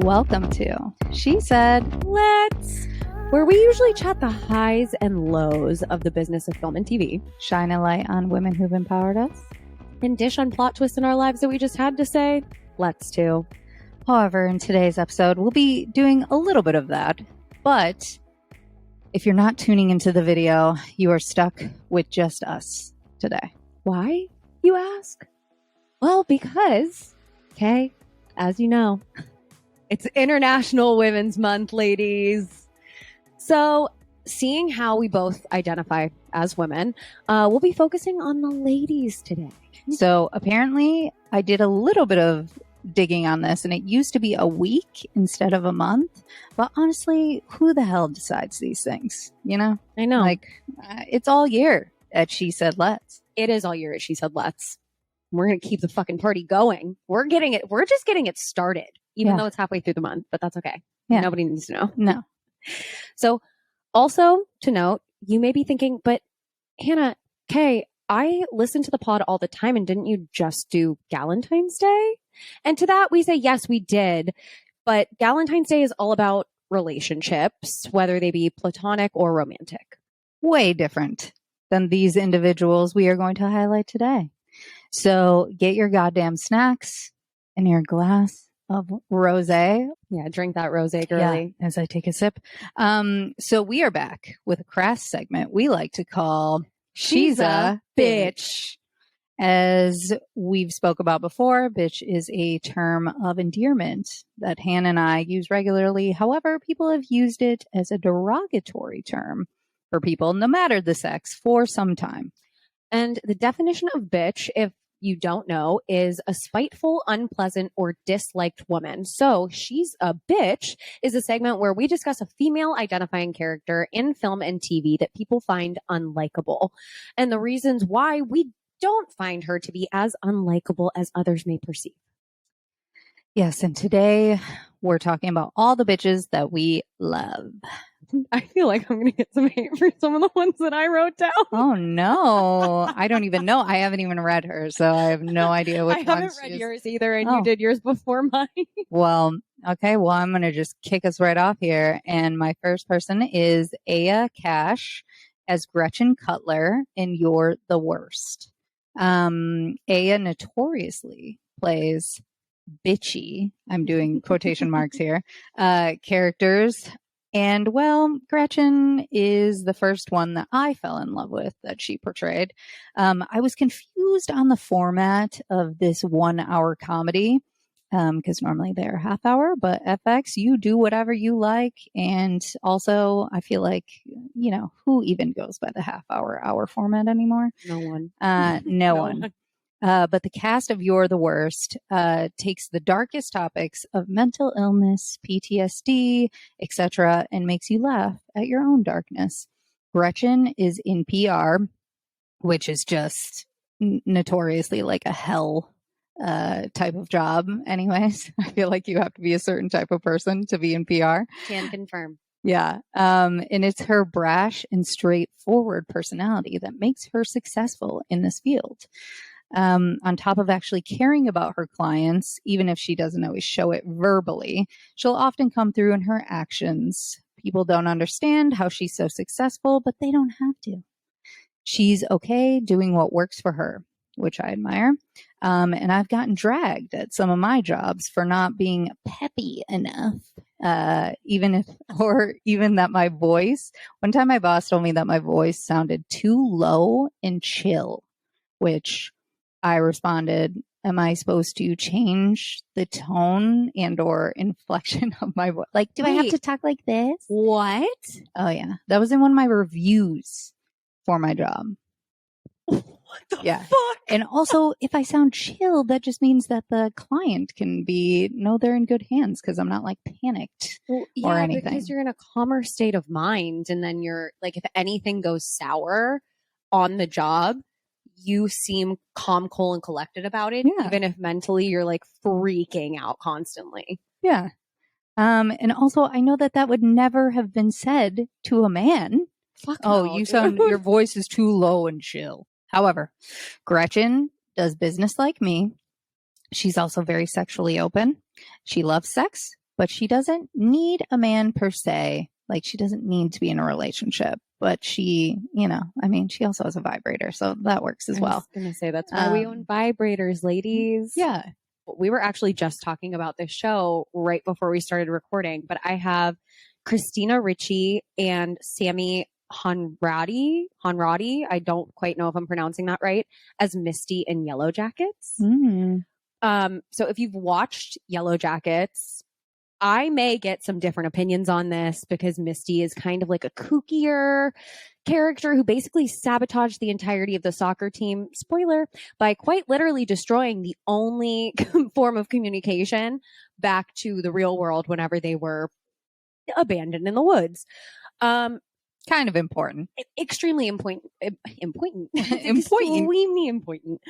Welcome to She Said Let's, where we usually chat the highs and lows of the business of film and TV, shine a light on women who've empowered us, and dish on plot twists in our lives that we just had to say let's to. However, in today's episode, we'll be doing a little bit of that. But if you're not tuning into the video, you are stuck with just us today. Why, you ask? Well, because, okay, as you know, it's International Women's Month, ladies. So, seeing how we both identify as women, we'll be focusing on the ladies today. So apparently I did a little bit of digging on this, and it used to be a week instead of a month. But honestly, who the hell decides these things? You know? I know. It's all year at She Said Let's. It is all year at She Said Let's. We're going to keep the fucking party going. We're just getting it started, even though it's halfway through the month, but that's okay. Yeah. Nobody needs to know. No. So also to note, you may be thinking, but Hannah, Kay, I listen to the pod all the time, and didn't you just do Galentine's Day? And to that we say, yes, we did. But Galentine's Day is all about relationships, whether they be platonic or romantic. Way different than these individuals we are going to highlight today. So get your goddamn snacks and your glass of rosé. Yeah, drink that rosé, girly. Yeah, as I take a sip. So we are back with a crass segment we like to call She's a Bitch. As we've spoke about before, bitch is a term of endearment that Hannah and I use regularly. However, people have used it as a derogatory term for people, no matter the sex, for some time. And the definition of bitch, if you don't know, is a spiteful, unpleasant, or disliked woman. So She's a Bitch is a segment where we discuss a female identifying character in film and TV that people find unlikable, and the reasons why we don't find her to be as unlikable as others may perceive. Yes, and today we're talking about all the bitches that we love. I feel like I'm going to get some hate for some of the ones that I wrote down. Oh, no. I don't even know. I haven't even read her, so I have no idea which I haven't read yours either, and you did yours before mine. Well, okay. Well, I'm going to just kick us right off here. And my first person is Aya Cash as Gretchen Cutler in You're the Worst. Aya notoriously plays bitchy, I'm doing quotation marks here, characters. And well, Gretchen is the first one that I fell in love with that she portrayed. I was confused on the format of this 1 hour comedy, because normally they're half hour, but FX, you do whatever you like. And also I feel like, you know, who even goes by the half hour format anymore? No one. No one. But the cast of You're the Worst takes the darkest topics of mental illness, PTSD, etc., and makes you laugh at your own darkness. Gretchen is in PR, which is just notoriously like a hell type of job. Anyways, I feel like you have to be a certain type of person to be in PR. Can confirm. Yeah. And it's her brash and straightforward personality that makes her successful in this field. On top of actually caring about her clients, even if she doesn't always show it verbally, she'll often come through in her actions. People don't understand how she's so successful, but they don't have to. She's okay doing what works for her, which I admire. And I've gotten dragged at some of my jobs for not being peppy enough. Even that my voice, one time my boss told me that my voice sounded too low and chill, which I responded, am I supposed to change the tone and or inflection of my voice? Like, do I have to talk like this? What? Oh, yeah. That was in one of my reviews for my job. What the fuck? And also, if I sound chill, that just means that the client can know they're in good hands because I'm not like panicked or anything. Because you're in a calmer state of mind. And then you're like, if anything goes sour on the job, you seem calm, cool, and collected about it, even if mentally you're like freaking out constantly. Yeah. And also, I know that would never have been said to a man. Fuck no, your voice is too low and chill. However, Gretchen does business like me. She's also very sexually open. She loves sex, but she doesn't need a man per se. Like, she doesn't need to be in a relationship, but she, she also has a vibrator, so that works as well. I was going to say, that's why we own vibrators, ladies. Yeah. We were actually just talking about this show right before we started recording, but I have Christina Ricci and Sammy Honrati. I don't quite know if I'm pronouncing that right, as Misty in Yellow Jackets. So if you've watched Yellow Jackets, I may get some different opinions on this because Misty is kind of like a kookier character who basically sabotaged the entirety of the soccer team, spoiler, by quite literally destroying the only form of communication back to the real world whenever they were abandoned in the woods. Kind of important. Extremely important. Important. Extremely important.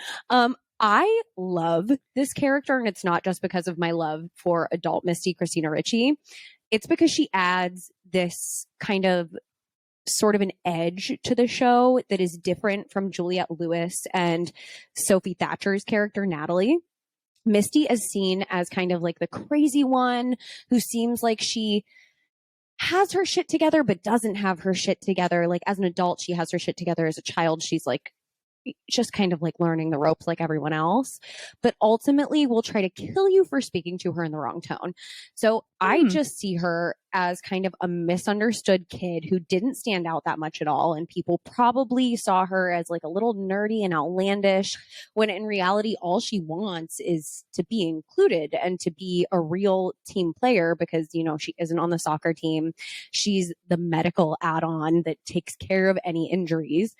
I love this character, and it's not just because of my love for adult Misty, Christina Ricci. It's because she adds this kind of sort of an edge to the show that is different from Juliette Lewis and Sophie Thatcher's character, Natalie. Misty is seen as kind of like the crazy one who seems like she has her shit together, but doesn't have her shit together. Like, as an adult, she has her shit together. As a child, she's like just kind of like learning the ropes like everyone else, but ultimately will try to kill you for speaking to her in the wrong tone. So I just see her as kind of a misunderstood kid who didn't stand out that much at all. And people probably saw her as like a little nerdy and outlandish, when in reality, all she wants is to be included and to be a real team player because, she isn't on the soccer team. She's the medical add-on that takes care of any injuries.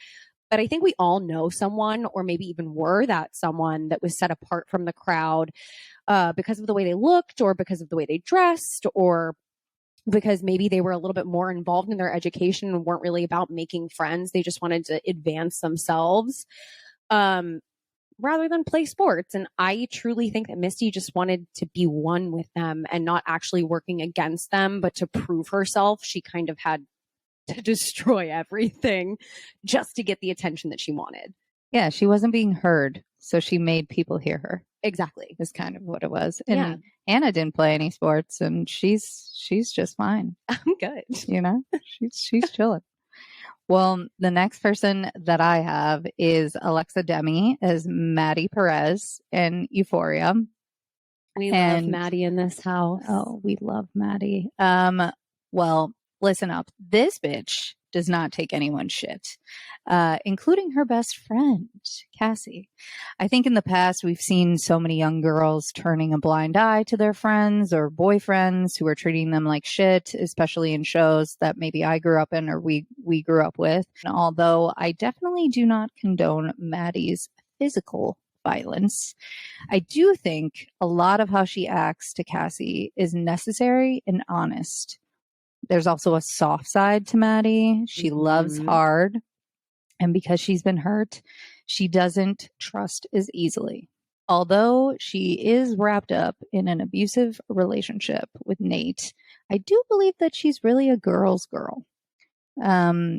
But I think we all know someone, or maybe even were that someone, that was set apart from the crowd because of the way they looked, or because of the way they dressed, or because maybe they were a little bit more involved in their education and weren't really about making friends. They just wanted to advance themselves rather than play sports. And I truly think that Misty just wanted to be one with them and not actually working against them, but to prove herself. She kind of had to destroy everything just to get the attention that she wanted. Yeah, she wasn't being heard, so she made people hear her. Exactly. Is kind of what it was. And Hannah didn't play any sports, and she's just fine. I'm good. She's chilling. Well, the next person that I have is Alexa Demi as Maddie Perez in Euphoria. We love Maddie in this house. Oh, we love Maddie. Well, listen up. This bitch does not take anyone's shit, including her best friend, Cassie. I think in the past, we've seen so many young girls turning a blind eye to their friends or boyfriends who are treating them like shit, especially in shows that maybe I grew up in or we grew up with. And although I definitely do not condone Maddie's physical violence, I do think a lot of how she acts to Cassie is necessary and honest. There's also a soft side to Maddie. She loves hard. And because she's been hurt, she doesn't trust as easily. Although she is wrapped up in an abusive relationship with Nate, I do believe that she's really a girl's girl.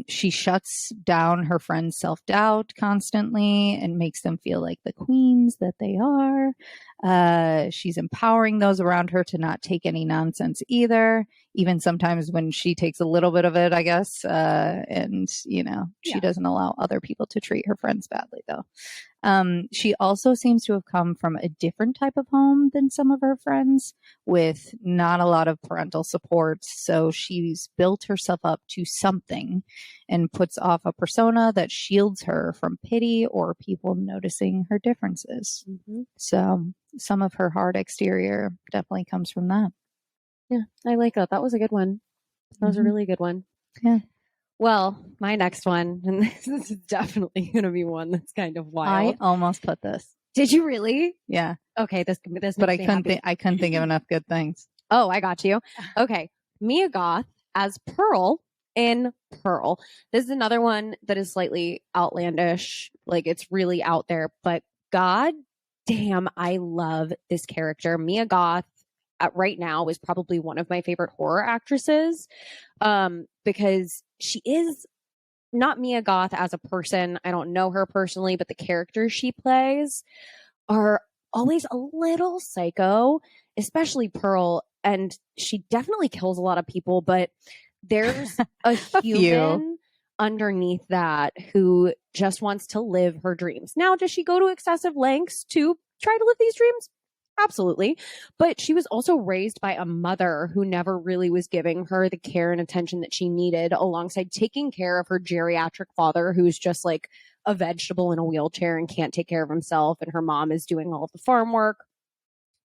She shuts down her friends' self-doubt constantly and makes them feel like the queens that they are. She's empowering those around her to not take any nonsense either, even sometimes when she takes a little bit of it, I guess. And she doesn't allow other people to treat her friends badly, though. She also seems to have come from a different type of home than some of her friends, with not a lot of parental support. So she's built herself up to something and puts off a persona that shields her from pity or people noticing her differences. So some of her hard exterior definitely comes from that. Yeah, I like that. That was a good one. That was a really good one. Yeah. Well, my next one, and this is definitely going to be one that's kind of wild. I almost put this. Did you really? Yeah. Okay, this but I couldn't think of enough good things. Oh, I got you. Okay, Mia Goth as Pearl in Pearl. This is another one that is slightly outlandish. Like, it's really out there, but god damn, I love this character. Mia Goth right now is probably one of my favorite horror actresses, because she is not Mia Goth as a person. I don't know her personally, but the characters she plays are always a little psycho, especially Pearl. and she definitely kills a lot of people, but there's a few. human underneath that who just wants to live her dreams. Now, does she go to excessive lengths to try to live these dreams? Absolutely. But she was also raised by a mother who never really was giving her the care and attention that she needed, alongside taking care of her geriatric father, who's just like a vegetable in a wheelchair and can't take care of himself. And her mom is doing all of the farm work.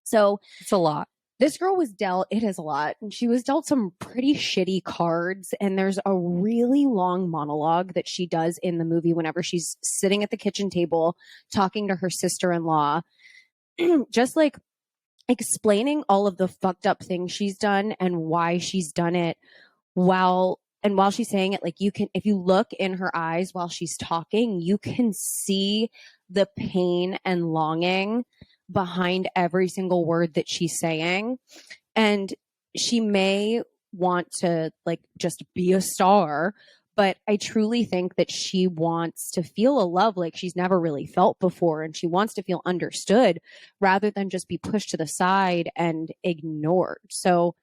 So it's a lot. This girl was dealt, it is a lot, and she was dealt some pretty shitty cards. And there's a really long monologue that she does in the movie whenever she's sitting at the kitchen table talking to her sister-in-law, just like explaining all of the fucked up things she's done and why she's done it, while she's saying it, like, you can, if you look in her eyes while she's talking, you can see the pain and longing behind every single word that she's saying. And she may want to like just be a star, but I truly think that she wants to feel a love like she's never really felt before, and she wants to feel understood rather than just be pushed to the side and ignored. So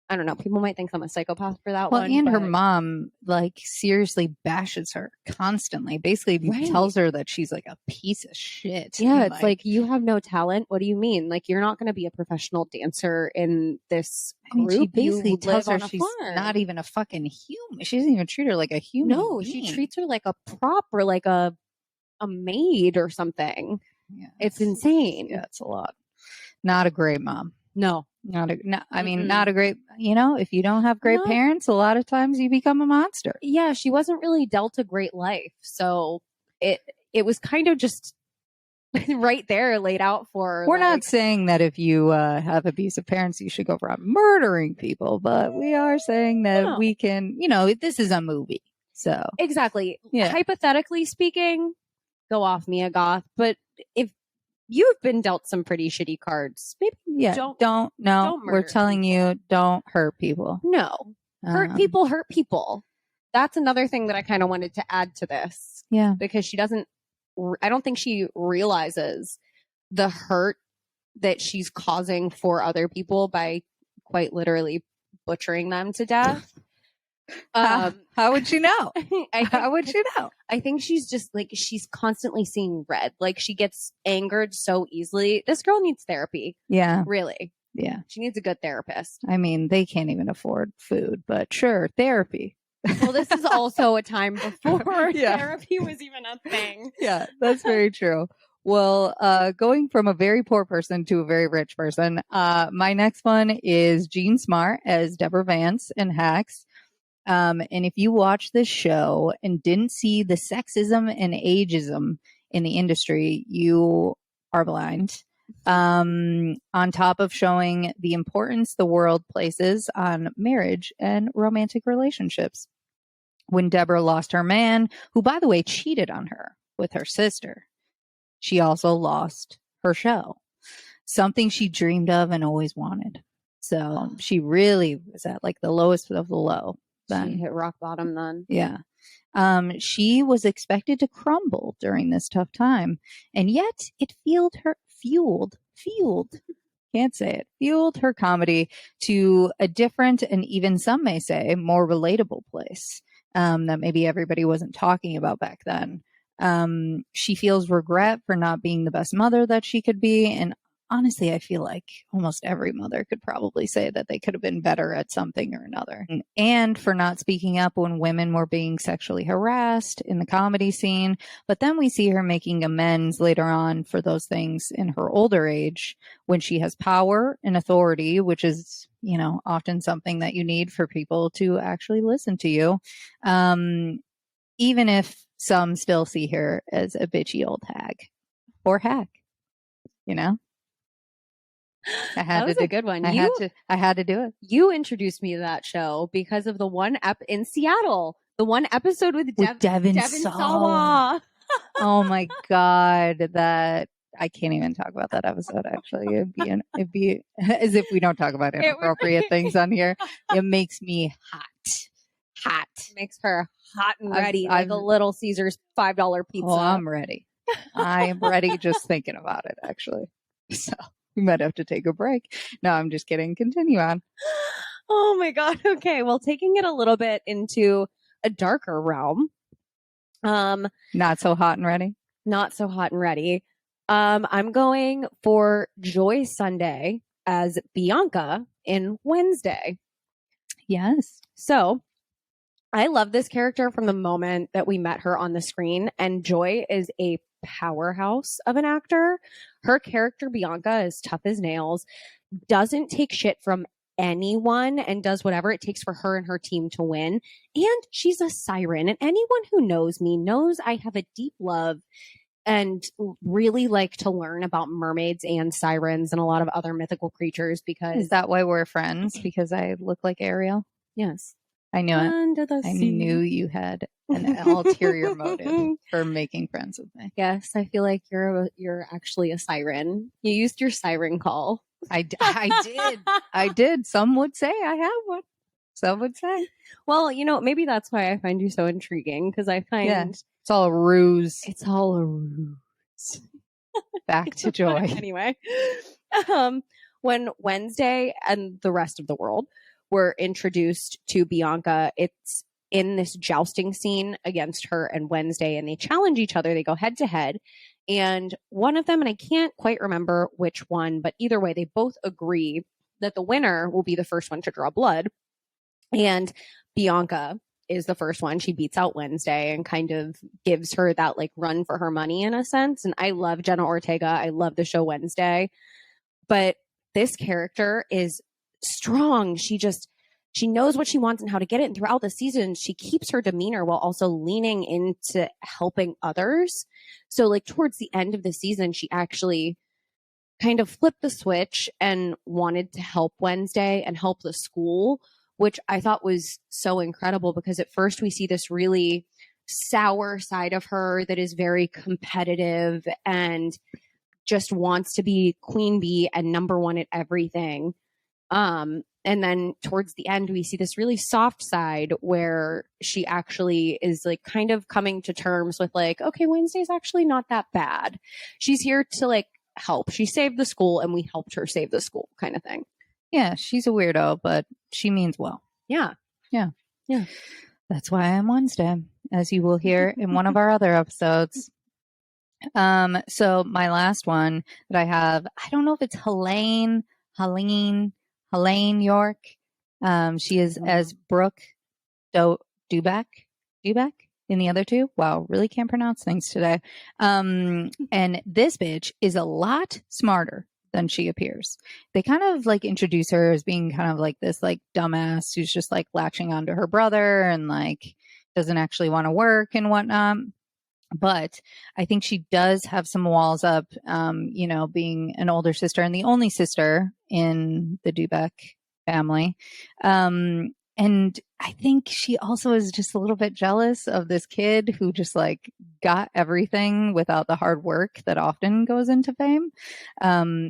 I don't know. People might think I'm a psychopath for that one. Well, and her mom, like, seriously bashes her constantly. Basically, tells her that she's like a piece of shit. Yeah, it's like, you have no talent. What do you mean? Like, you're not going to be a professional dancer in this group. I mean, she basically tells her she's not even a fucking human. She doesn't even treat her like a human. No, being. She treats her like a prop or like a maid or something. Yeah, it's insane. Yeah, it's a lot. Not a great mom. No. Not a great, if you don't have great parents, a lot of times you become a monster. Yeah, she wasn't really dealt a great life. So it was kind of just right there laid out for her. We're not saying that if you have abusive parents, you should go around murdering people, but we are saying that we can, this is a movie. So exactly. Yeah. Hypothetically speaking, go off, Mia Goth. But if you've been dealt some pretty shitty cards, maybe don't we're telling you, don't hurt people. No. Hurt people. That's another thing that I kind of wanted to add to this. Yeah. Because I don't think she realizes the hurt that she's causing for other people by quite literally butchering them to death. How would she know? How would she know? I think she's just like, she's constantly seeing red. Like, she gets angered so easily. This girl needs therapy. Yeah. Really. Yeah. She needs a good therapist. I mean, they can't even afford food, but sure, therapy. Well, this is also a time before therapy was even a thing. Yeah, that's very true. Well, going from a very poor person to a very rich person, my next one is Jean Smart as Deborah Vance in Hacks. And if you watch this show and didn't see the sexism and ageism in the industry, you are blind. On top of showing the importance the world places on marriage and romantic relationships. When Deborah lost her man, who, by the way, cheated on her with her sister, she also lost her show, something she dreamed of and always wanted. So she really was at like the lowest of the low. Then. She hit rock bottom then. Yeah. She was expected to crumble during this tough time, and yet it fueled her comedy to a different, and even some may say more relatable place that maybe everybody wasn't talking about back then. She feels regret for not being the best mother that she could be, and honestly, I feel like almost every mother could probably say that they could have been better at something or another. And for not speaking up when women were being sexually harassed in the comedy scene. But then we see her making amends later on for those things in her older age when she has power and authority, which is, often something that you need for people to actually listen to you. Even if some still see her as a bitchy old hag or hack, That was a good one. I had to do it. You introduced me to that show because of the one in Seattle, the one episode with Devin Sawa. Oh my God, that I can't even talk about that episode. Actually, it'd be as if we don't talk about inappropriate things on here. It makes me hot. Makes her hot and ready, like a Little Caesars $5 pizza. Oh, I'm ready. I am ready just thinking about it. Actually, so. We might have to take a break. No, I'm just kidding. Continue on. Oh my God. Okay. Well, taking it a little bit into a darker realm. Not so hot and ready. Not so hot and ready. I'm going for Joy Sunday as Bianca in Wednesday. Yes. So I love this character from the moment that we met her on the screen, and Joy is a powerhouse of an actor. Her character, Bianca, is tough as nails, doesn't take shit from anyone, and does whatever it takes for her and her team to win. And she's a siren. And anyone who knows me knows I have a deep love and really like to learn about mermaids and sirens and a lot of other mythical creatures because... Is that why we're friends? Because I look like Ariel? Yes. I knew it. Under the I sea. knew you had an ulterior motive for making friends with me. Yes, I feel like you're actually a siren. You used your siren call. I did. I did. Some would say I have one. Some would say. Well, maybe that's why I find you so intriguing, because I find it's all a ruse. It's all a ruse. Back to Joy. Anyway, when Wednesday and the rest of the world were introduced to Bianca, it's in this jousting scene against her and Wednesday, and they challenge each other. They go head to head. And one of them, and I can't quite remember which one, but either way, they both agree that the winner will be the first one to draw blood. And Bianca is the first one. She beats out Wednesday and kind of gives her that like run for her money in a sense. And I love Jenna Ortega. I love the show Wednesday. But this character is strong. She knows what she wants and how to get it. And throughout the season, she keeps her demeanor while also leaning into helping others. So like towards the end of the season, she actually kind of flipped the switch and wanted to help Wednesday and help the school, which I thought was so incredible because at first we see this really sour side of her that is very competitive and just wants to be queen bee and number one at everything. And then towards the end, we see this really soft side where she actually is like kind of coming to terms with like, okay, Wednesday's actually not that bad. She's here to like help. She saved the school and we helped her save the school kind of thing. Yeah, she's a weirdo, but she means well. Yeah. Yeah. Yeah. That's why I'm Wednesday, as you will hear in one of our other episodes. So my last one that I have, I don't know if it's Helene York. She is as Broch Duback in the other two. Wow, really can't pronounce things today. And this bitch is a lot smarter than she appears. They kind of like introduce her as being kind of like this like dumbass who's just like latching onto her brother and like doesn't actually want to work and whatnot. But I think she does have some walls up, being an older sister and the only sister in the Dubeck family. And I think she also is just a little bit jealous of this kid who just like got everything without the hard work that often goes into fame,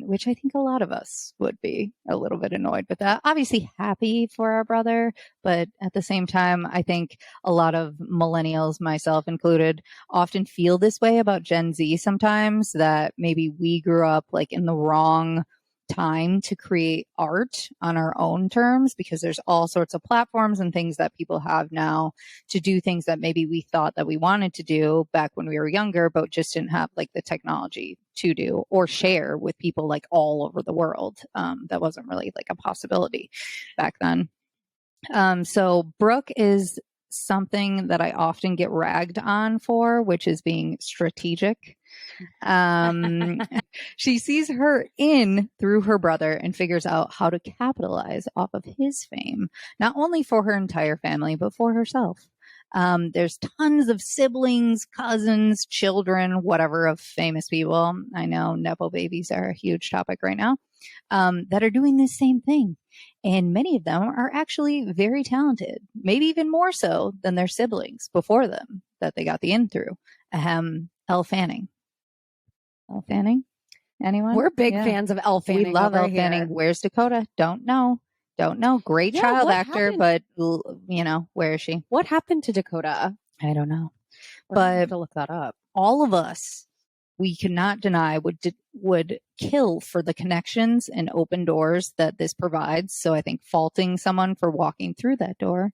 which I think a lot of us would be a little bit annoyed with that. Obviously happy for our brother, but at the same time, I think a lot of millennials, myself included, often feel this way about Gen Z sometimes, that maybe we grew up like in the wrong time to create art on our own terms, because there's all sorts of platforms and things that people have now to do things that maybe we thought that we wanted to do back when we were younger, but just didn't have like the technology to do or share with people like all over the world. That wasn't really like a possibility back then. So Broch is something that I often get ragged on for, which is being strategic. She sees her in through her brother and figures out how to capitalize off of his fame, not only for her entire family, but for herself. There's tons of siblings, cousins, children, whatever, of famous people. I know Nepo babies are a huge topic right now, that are doing this same thing. And many of them are actually very talented, maybe even more so than their siblings before them that they got the in through. Elle Fanning. Elle Fanning? Anyone? We're big fans of Elle Fanning. We love Elle Fanning. Where's Dakota? Don't know. Great child actor, but where is she? What happened to Dakota? I don't know. We're gonna have to look that up. All of us, we cannot deny, would would kill for the connections and open doors that this provides. So I think faulting someone for walking through that door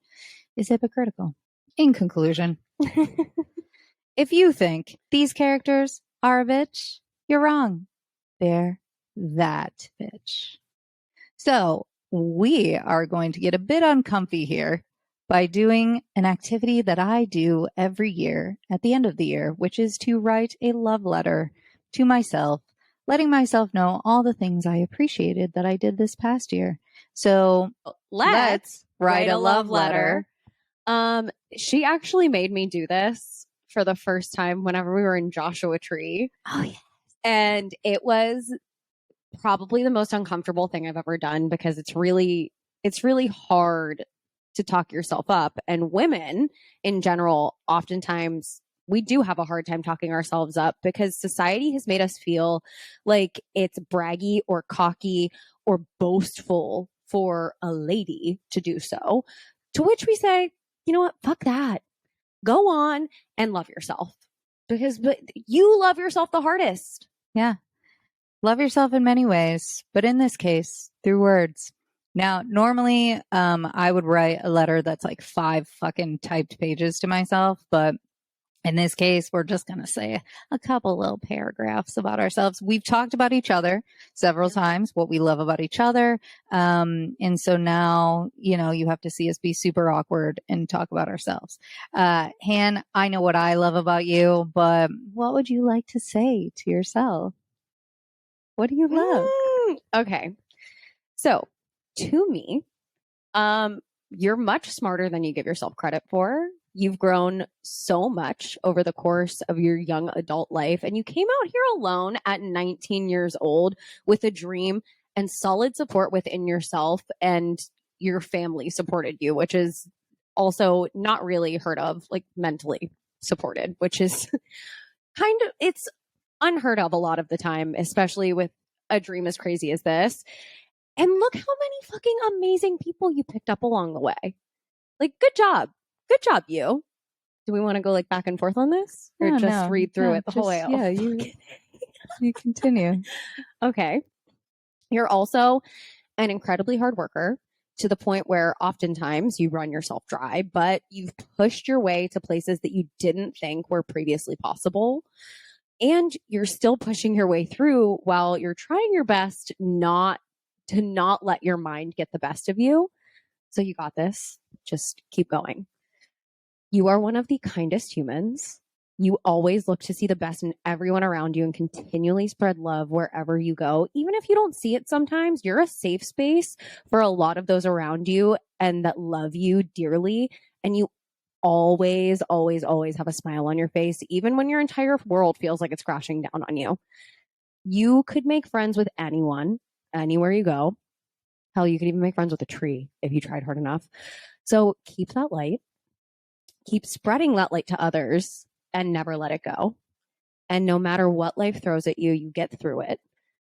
is hypocritical. In conclusion, if you think these characters are a bitch, you're wrong. They're that bitch. So we are going to get a bit uncomfy here by doing an activity that I do every year at the end of the year, which is to write a love letter to myself, letting myself know all the things I appreciated that I did this past year. So let's write a love letter. She actually made me do this for the first time whenever we were in Joshua Tree. Oh, yeah. And it was probably the most uncomfortable thing I've ever done because it's really hard to talk yourself up. And women in general, oftentimes we do have a hard time talking ourselves up because society has made us feel like it's braggy or cocky or boastful for a lady to do so. To which we say, you know what? Fuck that. Go on and love yourself because you love yourself the hardest. Yeah. Love yourself in many ways, but in this case, through words. Now, normally, I would write a letter that's like 5 fucking typed pages to myself, but in this case, we're just going to say a couple little paragraphs about ourselves. We've talked about each other several times, what we love about each other. And so now, you have to see us be super awkward and talk about ourselves. Han, I know what I love about you, but what would you like to say to yourself? What do you love? Okay. So to me, you're much smarter than you give yourself credit for. You've grown so much over the course of your young adult life, and you came out here alone at 19 years old with a dream and solid support within yourself, and your family supported you, which is also not really heard of, like mentally supported, which is it's unheard of a lot of the time, especially with a dream as crazy as this. And look how many fucking amazing people you picked up along the way. Like, good job. Good job, you. Do we want to go like back and forth on this? Or read through it the whole way? Yeah, you continue. Okay. You're also an incredibly hard worker to the point where oftentimes you run yourself dry, but you've pushed your way to places that you didn't think were previously possible. And you're still pushing your way through while you're trying your best not let your mind get the best of you. So you got this. Just keep going. You are one of the kindest humans. You always look to see the best in everyone around you and continually spread love wherever you go. Even if you don't see it sometimes, you're a safe space for a lot of those around you and that love you dearly. And you always, always, always have a smile on your face, even when your entire world feels like it's crashing down on you. You could make friends with anyone, anywhere you go. Hell, you could even make friends with a tree if you tried hard enough. So keep that light. Keep spreading that light to others and never let it go. And no matter what life throws at you, you get through it.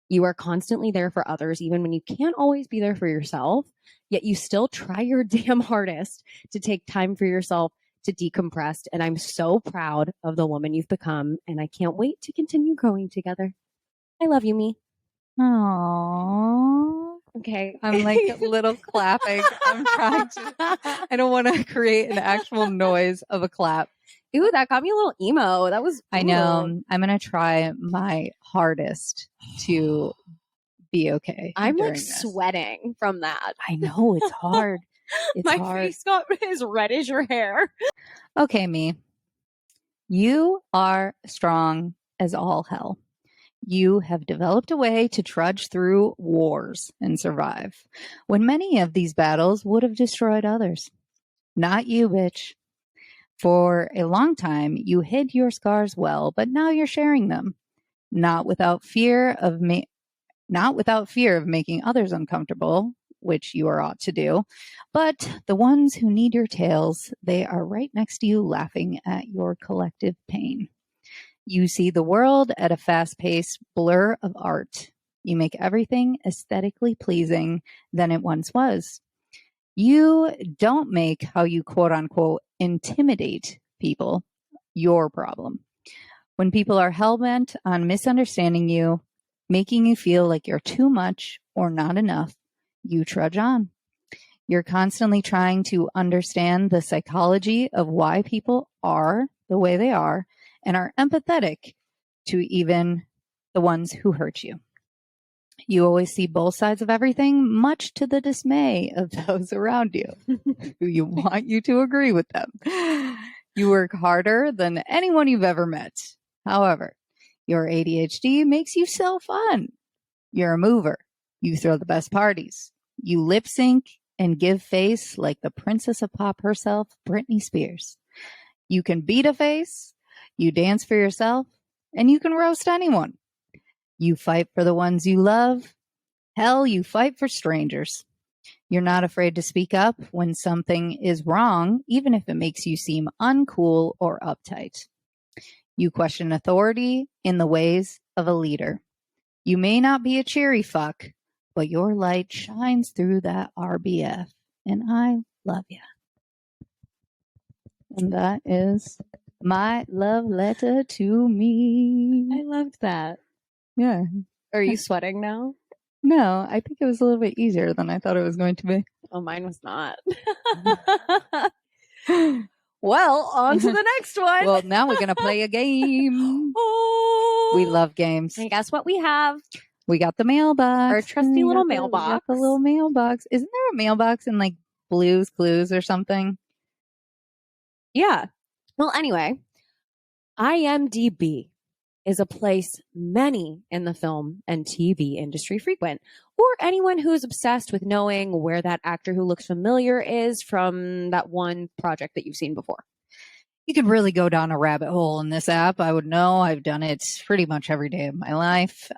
You are constantly there for others, even when you can't always be there for yourself, yet you still try your damn hardest to take time for yourself to decompress. And I'm so proud of the woman you've become, and I can't wait to continue growing together. I love you, me. Aww. Okay. I'm like a little clapping. I'm trying to, I don't want to create an actual noise of a clap. Ooh, that got me a little emo. That was, I know. I'm going to try my hardest to be okay. I'm like sweating from that. I know. It's hard. It's My hard. face got as red as your hair. Okay, me. You are strong as all hell. You have developed a way to trudge through wars and survive, when many of these battles would have destroyed others. Not you, bitch. For a long time, you hid your scars well, but now you're sharing them. Not without fear of making others uncomfortable, which you are ought to do, but the ones who need your tales, they are right next to you laughing at your collective pain. You see the world at a fast-paced blur of art. You make everything aesthetically pleasing than it once was. You don't make how you quote-unquote intimidate people your problem. When people are hell-bent on misunderstanding you, making you feel like you're too much or not enough, you trudge on. You're constantly trying to understand the psychology of why people are the way they are and are empathetic to even the ones who hurt you. You always see both sides of everything, much to the dismay of those around you who you want you to agree with them. You work harder than anyone you've ever met. However, your ADHD makes you so fun. You're a mover. You throw the best parties. You lip sync and give face like the princess of pop herself, Britney Spears. You can beat a face, you dance for yourself, and you can roast anyone. You fight for the ones you love. Hell, you fight for strangers. You're not afraid to speak up when something is wrong, even if it makes you seem uncool or uptight. You question authority in the ways of a leader. You may not be a cheery fuck, but your light shines through that RBF, and I love you. And that is my love letter to me. I loved that. Yeah. Are you sweating now? No, I think it was a little bit easier than I thought it was going to be. Oh, mine was not. Well, on to the next one. Well, now we're going to play a game. Oh. We love games. And guess what we have? We got the mailbox. Our trusty little We got mailbox. the little mailbox. Isn't there a mailbox in like Blue's Clues or something? Yeah. Well, anyway, IMDB is a place many in the film and TV industry frequent, or anyone who is obsessed with knowing where that actor who looks familiar is from that one project that you've seen before. You could really go down a rabbit hole in this app. I would know. I've done it pretty much every day of my life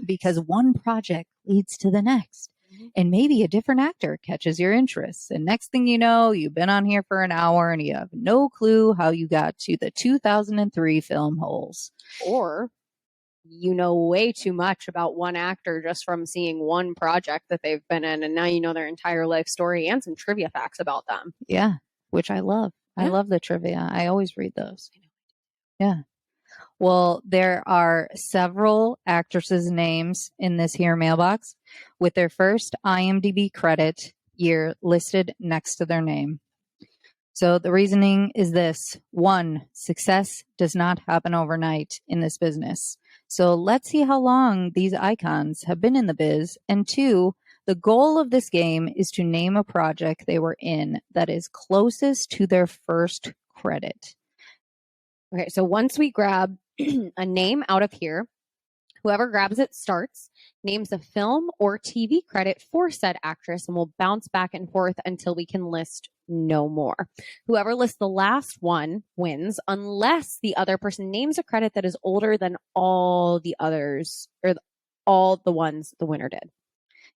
because one project leads to the next. And maybe a different actor catches your interest. And next thing you know, you've been on here for an hour and you have no clue how you got to the 2003 film Holes. Or you know way too much about one actor just from seeing one project that they've been in, and now you know their entire life story and some trivia facts about them. Yeah, which I love. I love the trivia. I always read those. Yeah. Well, there are several actresses' names in this here mailbox with their first IMDb credit year listed next to their name. So the reasoning is this. 1, success does not happen overnight in this business. So let's see how long these icons have been in the biz. And 2, the goal of this game is to name a project they were in that is closest to their first credit. Okay, so once we grab a name out of here, whoever grabs it starts, names a film or TV credit for said actress, and we'll bounce back and forth until we can list no more. Whoever lists the last one wins, unless the other person names a credit that is older than all the others, or all the ones the winner did.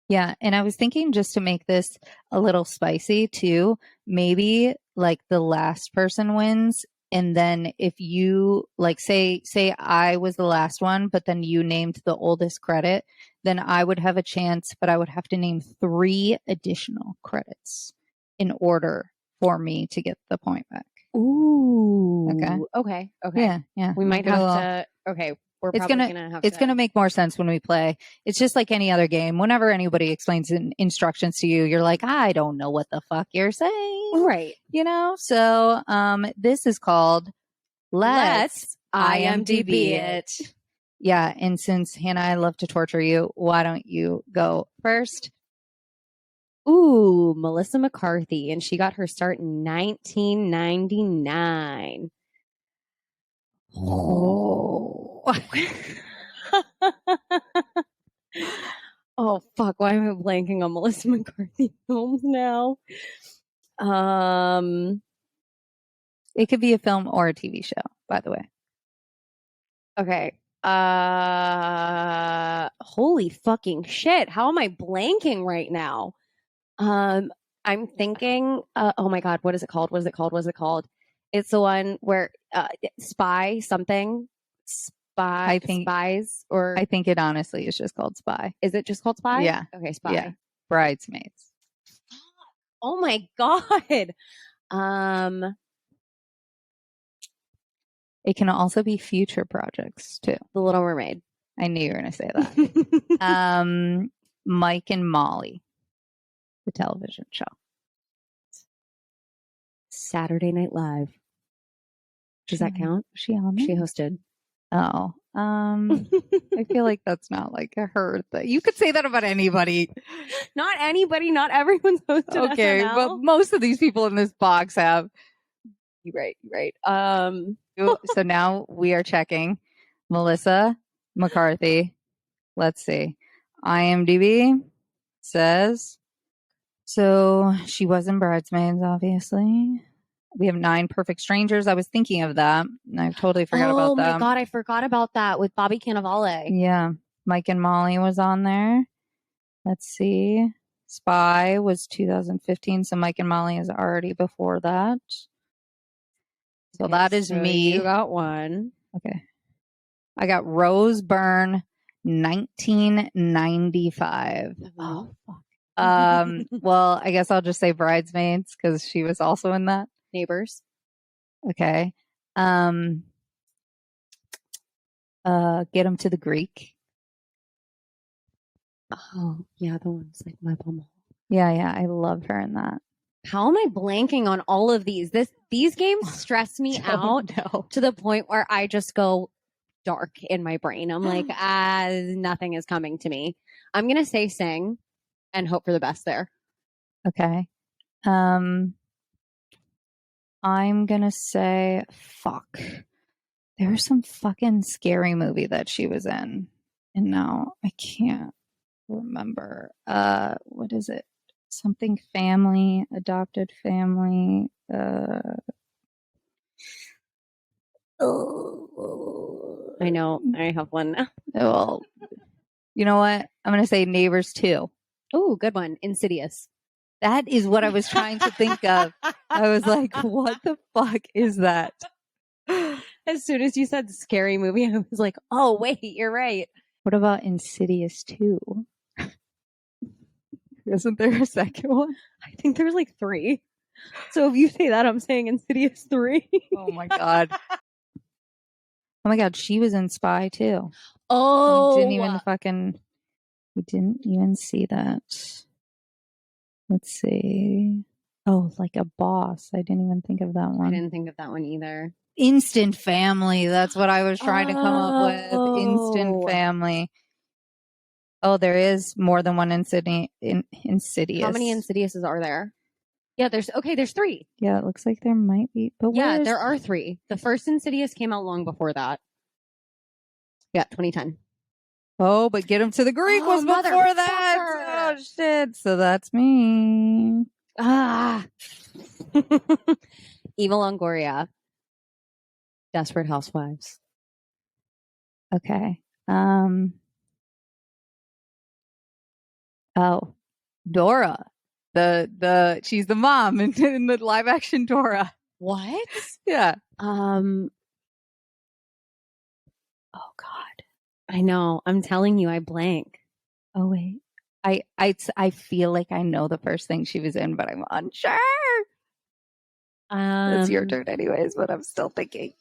Yeah, and I was thinking, just to make this a little spicy too, maybe like the last person wins. And then if you like say I was the last one, but then you named the oldest credit, then I would have a chance, but I would have to name 3 additional credits in order for me to get the point back. Ooh. Okay. Okay. Yeah. We might have to. Okay. We're It's probably gonna have it's to. gonna make more sense when we play. It's just like any other game. Whenever anybody explains instructions to you, you're like, I don't know what the fuck you're saying, Right? You know. So this is called Let's IMDb it. Yeah, and since Hannah, I love to torture you, why don't you go first? Ooh, Melissa McCarthy, and she got her start in 1999. Oh. Oh fuck! Why am I blanking on Melissa McCarthy films now? It could be a film or a TV show, by the way. Okay. Holy fucking shit! How am I blanking right now? I'm thinking. Oh my god! What is it called? What is it called? What is it called? It's the one where spy something. I think Spies, or I think it honestly is just called Spy. Is it just called Spy? Yeah. Okay, Spy. Yeah. Bridesmaids. Oh my god. It can also be future projects too. The Little Mermaid. I knew you were going to say that. Mike and Molly, the television show. Saturday Night Live. Does that count? She on there? She hosted. Oh, I feel like that's not like a her thing. You could say that about anybody. Not anybody. Not everyone's hosted. Okay, SNL. but most of these people in this box have. You're right. So now we are checking Melissa McCarthy. Let's see. IMDb says so she was in Bridesmaids, obviously. We have 9 Perfect Strangers. I was thinking of that, and I totally forgot about that. Oh my God, I forgot about that with Bobby Cannavale. Yeah. Mike and Molly was on there. Let's see. Spy was 2015, so Mike and Molly is already before that. So Okay, that is so me. You got one. Okay. I got Rose Byrne, 1995. Oh, fuck. Well, I guess I'll just say Bridesmaids because she was also in that. Neighbors. Okay. Get 'Em to the Greek. Oh, yeah, the one's like my bum. Yeah, I love her in that. How am I blanking on all of these? These games stress me out to the point where I just go dark in my brain. I'm like, nothing is coming to me. I'm gonna say Sing and hope for the best there. Okay. I'm gonna say fuck. There was some fucking scary movie that she was in, and now I can't remember. What is it? Something family, adopted family. I know. I have one. Well, you know what? I'm gonna say Neighbors 2. Oh, good one. Insidious. That is what I was trying to think of. I was like, what the fuck is that? As soon as you said scary movie, I was like, oh, wait, you're right. What about Insidious 2? Isn't there a second one? I think there's like 3. So if you say that, I'm saying Insidious 3. Oh my God. Oh my God, she was in Spy too. Oh. We didn't even see that. Let's see. Oh, like a boss. I didn't even think of that one. I didn't think of that one either. Instant Family. That's what I was trying to come up with. Instant Family. Oh, there is more than one Insidious. How many Insidiouses are there? Yeah, there's 3. Yeah, it looks like there might be. But yeah, there are 3. The first Insidious came out long before that. Yeah, 2010. Oh, but Get 'Em to the Greek was before that. Oh, shit. So that's me. Eva Longoria. Desperate Housewives. Okay. Oh, Dora. She's the mom in the live action Dora. What? Yeah. Oh God. I know. I'm telling you, I blank. Oh wait. I feel like I know the first thing she was in, but I'm unsure. It's your turn anyways, but I'm still thinking.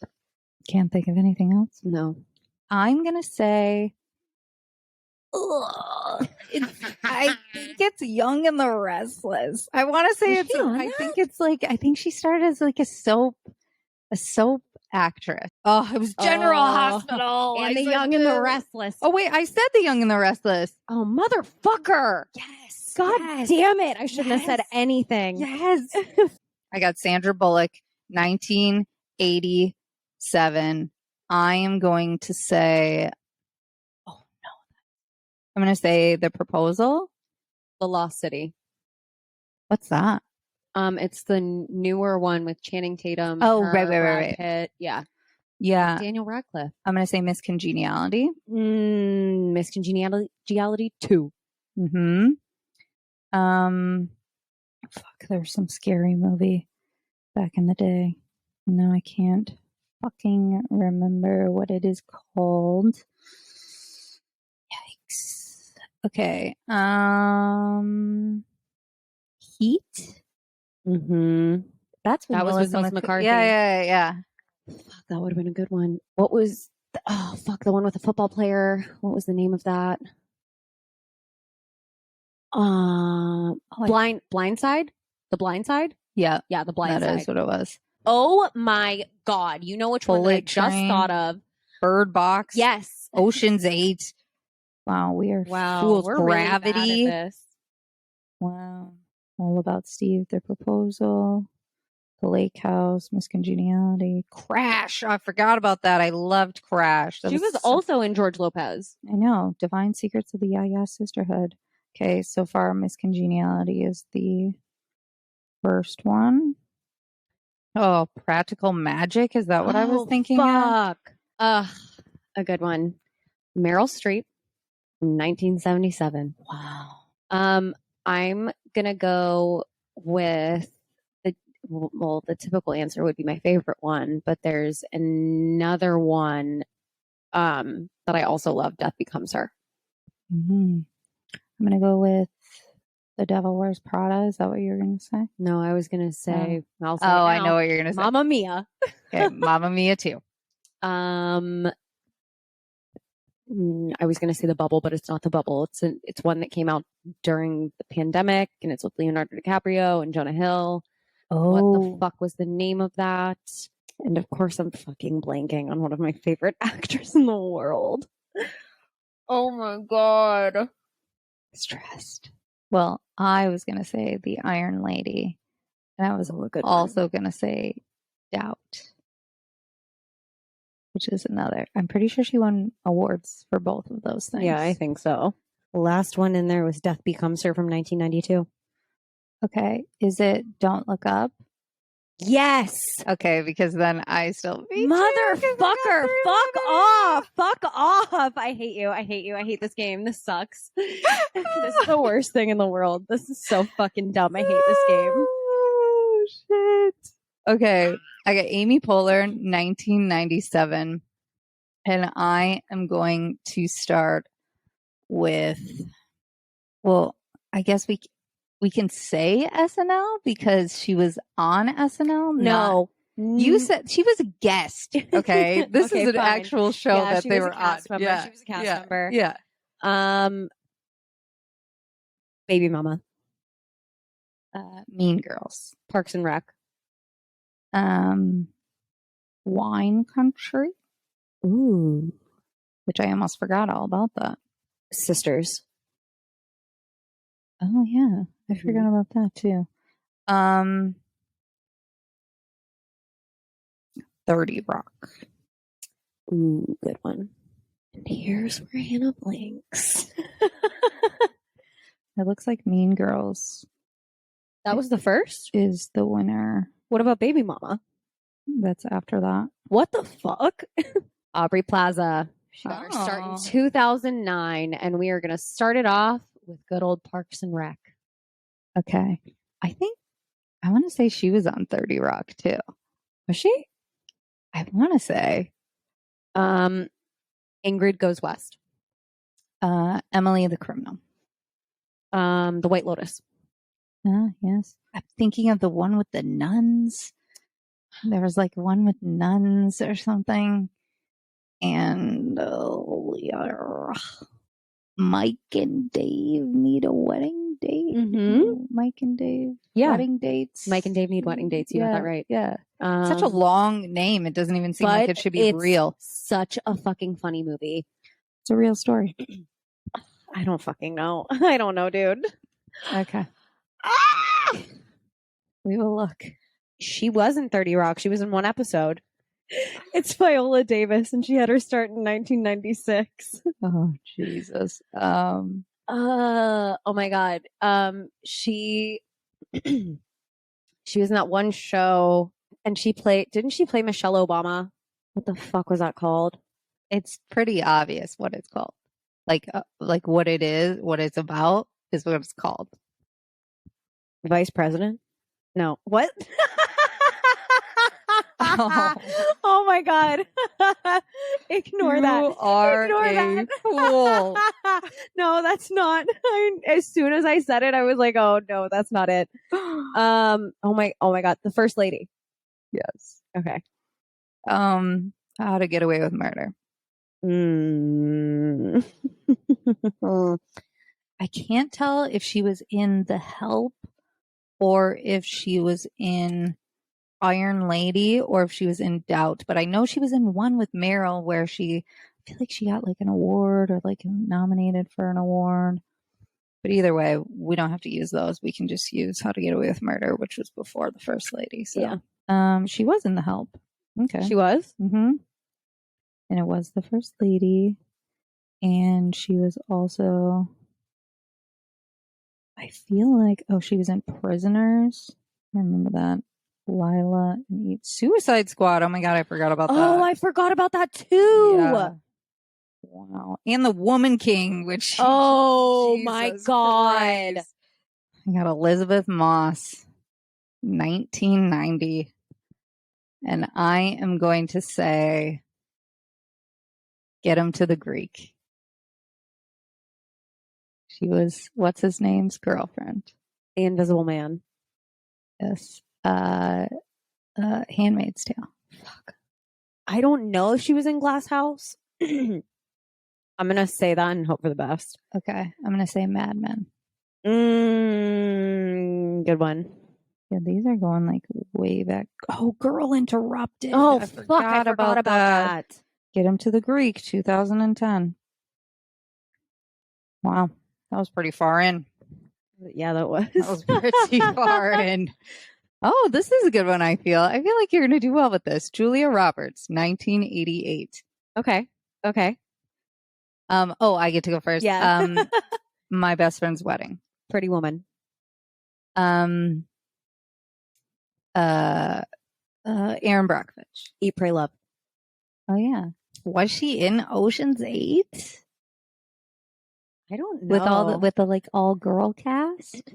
Can't think of anything else. No. I'm gonna say I think it's Young and the Restless. I want to say I think she started as like a soap actress. Oh, it was General Hospital and The Young and the Restless. Oh wait, I said The Young and the Restless. Oh, motherfucker. Yes. God damn it. I shouldn't have said anything. Yes. I got Sandra Bullock, 1987. I am going to say, I'm going to say The Proposal. The Lost City. What's that? It's the newer one with Channing Tatum. Oh, right. Pitt. Yeah. Daniel Radcliffe. I'm going to say Miss Congeniality. Miss Congeniality 2. Mm-hmm. Fuck, there was some scary movie back in the day. No, I can't fucking remember what it is called. Yikes. Okay. Heat. Mm-hmm. That was with Melissa McCarthy. Yeah. Fuck, that would have been a good one. What was Oh fuck, the one with the football player. What was the name of that? Blindside? The Blind Side? Yeah, Yeah, the Blind that Side. is what it was. Oh my God. You know which one that I Bullet just Train. thought of? Bird Box. Yes. Ocean's 8. Wow, we are fools. We're Gravity. really bad at this. Wow. All About Steve, The Proposal, The Lake House, Miss Congeniality, Crash. Oh, I forgot about that. I loved Crash. She was also in George Lopez. I know. Divine Secrets of the Yaya Sisterhood. Okay, so far Miss Congeniality is the first one. Oh, Practical Magic. Is that what I was thinking of? A good one. Meryl Streep, 1977. Wow. I'm gonna go with the typical answer would be my favorite one, but there's another one that I also love, Death Becomes Her. Mm-hmm. I'm going to go with The Devil Wears Prada. Is that what you're going to say? No, I was going to say, I'll say I know what you're going to say. Mamma Mia. Okay, Mamma Mia too. I was going to say The Bubble, but it's not The Bubble. It's one that came out during the pandemic, and it's with Leonardo DiCaprio and Jonah Hill. Oh. What the fuck was the name of that? And of course, I'm fucking blanking on one of my favorite actors in the world. Oh my God. Stressed. Well, I was going to say The Iron Lady. And I was also going to say Doubt, which is another. I'm pretty sure she won awards for both of those things. Yeah, I think so. The last one in there was Death Becomes Her from 1992. Okay. Is it Don't Look Up? Yes. Okay, because then I still... Motherfucker. Fuck off. Fuck off. I hate you. I hate you. I hate this game. This sucks. This is the worst thing in the world. This is so fucking dumb. I hate this game. Oh, shit. Okay. I got Amy Poehler, 1997. And I am going to start with... Well, I guess we can say SNL because she was on SNL. No. You said she was a guest. Okay. This is an actual show that they were on. Yeah. She was a cast member. Yeah. Baby Mama. Mean Girls. Parks and Rec. Wine Country. Ooh. Which I almost forgot all about that. Sisters. Oh yeah. I forgot about that too. 30 Rock. Ooh, good one. And here's where Hannah blinks. It looks like Mean Girls. That was the first? Is the winner. What about Baby Mama? That's after that. What the fuck? Aubrey Plaza. She got her start in 2009, and we are going to start it off with good old Parks and Rec. Okay. I want to say she was on 30 Rock too. Was she? I want to say. Ingrid Goes West. Emily the Criminal. The White Lotus. Yes. I'm thinking of the one with the nuns. There was like one with nuns or something. And Mike and Dave need a wedding date. Mm-hmm. Mike and Dave. Wedding dates. Mike and Dave need wedding dates. You got that right. Yeah. Such a long name. It doesn't even seem like it should be real. Such a fucking funny movie. It's a real story. I don't fucking know. I don't know, dude. Okay. We will look. She was in 30 Rock. She was in one episode. It's Viola Davis, and she had her start in 1996. Oh, Jesus. Oh my God. She was in that one show, and didn't she play Michelle Obama? What the fuck was that called? It's pretty obvious what it's called. Like what it is, what it's about is what it's called. Vice President? No. What? Oh my God. Ignore that. You are Ignore a fool. No, that's not. As soon as I said it, I was like, oh no, that's not it. Oh my God. The First Lady. Yes. Okay. How to Get Away with Murder. Mm. I can't tell if she was in The Help or if she was in Iron Lady or if she was in Doubt, but I know she was in one with Meryl where I feel like she got like an award or like nominated for an award. But either way, we don't have to use those. We can just use How to Get Away with Murder, which was before The First Lady. So, she was in The Help. Okay. She was? Mm-hmm. And it was The First Lady. And she was also, I feel like, she was in Prisoners. I remember that. Lila and Eat Suicide Squad. Oh my God, I forgot about that. Oh, I forgot about that too. Yeah. Wow. And The Woman King, which. Oh my God. Christ. I got Elizabeth Moss, 1990. And I am going to say, Get Him to the Greek. She was, what's his name's girlfriend? The Invisible Man. Yes. Handmaid's Tale. Fuck. I don't know if she was in Glass House. I'm going to say that and hope for the best. Okay. I'm going to say Mad Men. Good one. Yeah, these are going like way back. Oh, Girl Interrupted. Oh, I forgot about that. Get Him to the Greek, 2010. Wow. That was pretty far in. Yeah, that was. That was pretty far in. Oh, this is a good one, I feel. I feel like you're going to do well with this. Julia Roberts, 1988. Okay. I get to go first. Yeah. My Best Friend's Wedding. Pretty Woman. Aaron Brockovich. Eat, Pray, Love. Oh, yeah. Was she in Ocean's 8? I don't know. With the like all girl cast?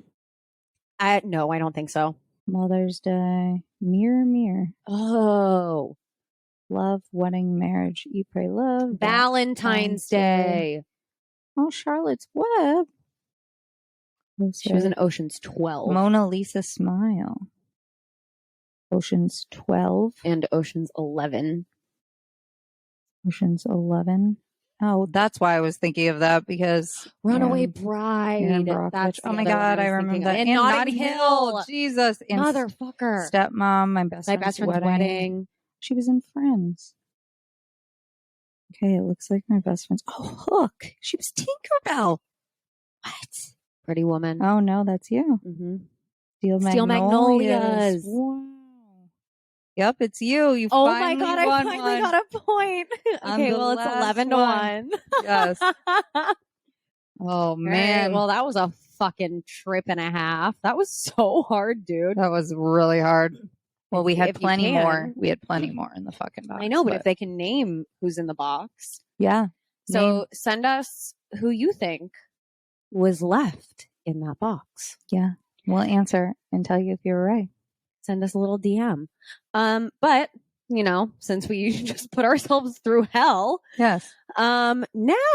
No, I don't think so. Mother's Day. Mirror, Mirror. Oh. Love, Wedding, Marriage, Eat, Pray, Love. Valentine's Day. Oh, Charlotte's Web. She was in Ocean's 12. Mona Lisa Smile. Ocean's 12. And Ocean's 11. Ocean's 11. Oh, that's why I was thinking of that, because Runaway Bride. That's oh my God, I remember that. And Notting Hill. Jesus. And Motherfucker. Stepmom, My Best Friend's Wedding. She was in Friends. Okay, it looks like My Best Friend's. Oh, Hook. She was Tinkerbell. What? Pretty Woman. Oh, no, that's you. Mm-hmm. Steel Magnolias. Wow. Yep, it's you. You oh finally my God, I finally got a point. Okay, well, it's 11-1. Yes. Oh, man. Right, well, that was a fucking trip and a half. That was so hard, dude. That was really hard. Well, we had plenty more. We had plenty more in the fucking box. I know, but if they can name who's in the box. Yeah. So send us who you think was left in that box. Yeah. We'll answer and tell you if you're right. Send us a little DM. But, you know, since we just put ourselves through hell. Yes. Now we're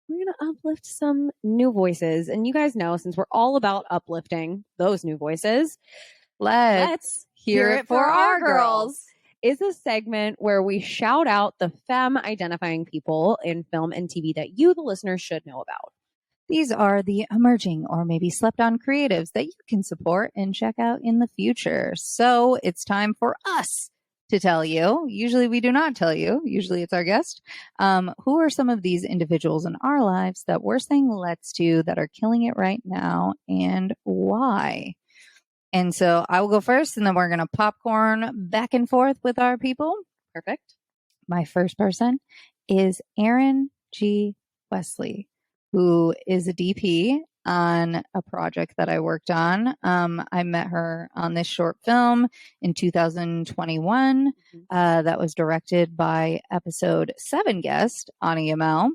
going to uplift some new voices. And you guys know, since we're all about uplifting those new voices, let's hear it for our girls. Is a segment where we shout out the femme identifying people in film and TV that you, the listener, should know about. These are the emerging or maybe slept on creatives that you can support and check out in the future. So it's time for us to tell you. Usually we do not tell you. Usually it's our guest. Who are some of these individuals in our lives that we're saying let's to that are killing it right now, and why? And so I will go first, and then we're going to popcorn back and forth with our people. Perfect. My first person is Erin G. Wesley, who is a DP on a project that I worked on. I met her on this short film in 2021 that was directed by episode 7 guest, Ani Amel.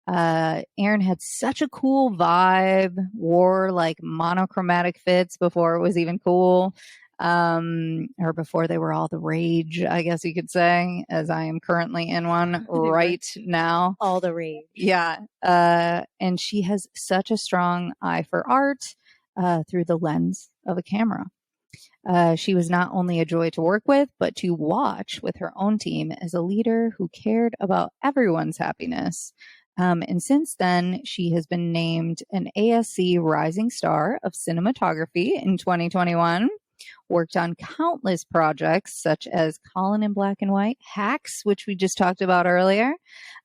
Erin had such a cool vibe, wore like monochromatic fits before it was even cool. Or before they were all the rage, I guess you could say, as I am currently in one right now. All the rage. Yeah. And she has such a strong eye for art through the lens of a camera. She was not only a joy to work with, but to watch with her own team as a leader who cared about everyone's happiness. And since then, she has been named an ASC Rising Star of Cinematography in 2021, worked on countless projects such as Colin in Black and White, Hacks, which we just talked about earlier,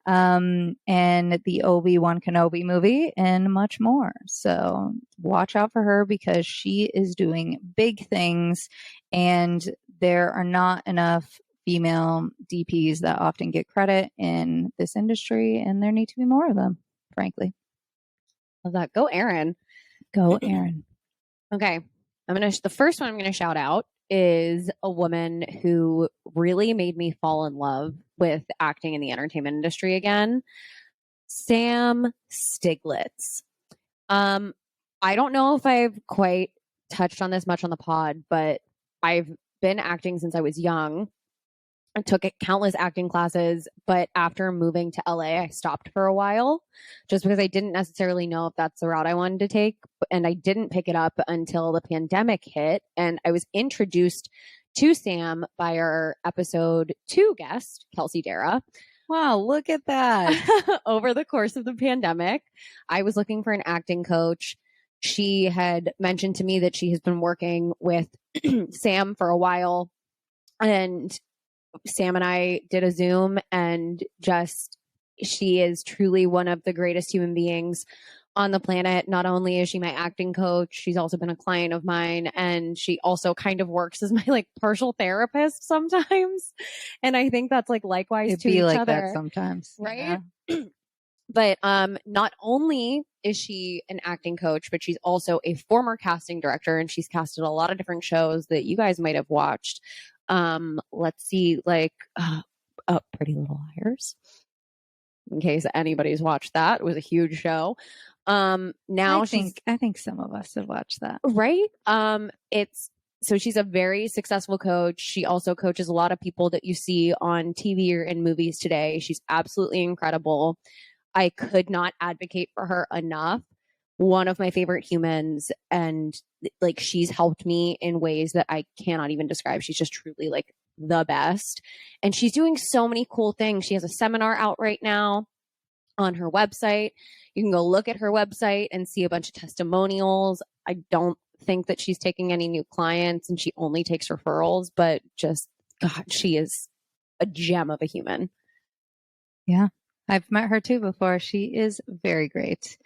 and the Obi-Wan Kenobi movie, and much more. So watch out for her because she is doing big things, and there are not enough female DPs that often get credit in this industry, and there need to be more of them, frankly. Love that. Go, Erin. Go, Erin. Okay. The first one I'm going to shout out is a woman who really made me fall in love with acting in the entertainment industry again. Sam Stiglitz. I don't know if I've quite touched on this much on the pod, but I've been acting since I was young. I took countless acting classes, but after moving to LA, I stopped for a while just because I didn't necessarily know if that's the route I wanted to take. And I didn't pick it up until the pandemic hit. And I was introduced to Sam by our episode 2 guest, Kelsey Dara. Wow, look at that. Over the course of the pandemic, I was looking for an acting coach. She had mentioned to me that she has been working with Sam for a while. And Sam and I did a Zoom, and she is truly one of the greatest human beings on the planet. Not only is she my acting coach, she's also been a client of mine, and she also kind of works as my partial therapist sometimes. And I think that's likewise It'd to be each like other, that sometimes, right? Yeah. But not only is she an acting coach, but she's also a former casting director, and she's casted a lot of different shows that you guys might have watched. Let's see, Pretty Little Liars. In case anybody's watched that, it was a huge show. Now I think some of us have watched that, right? So she's a very successful coach. She also coaches a lot of people that you see on TV or in movies today. She's absolutely incredible. I could not advocate for her enough. One of my favorite humans, and she's helped me in ways that I cannot even describe. She's just truly the best. And she's doing so many cool things. She has a seminar out right now on her website. You can go look at her website and see a bunch of testimonials. I don't think that she's taking any new clients, and she only takes referrals, but just, God, she is a gem of a human. Yeah. I've met her too before. She is very great.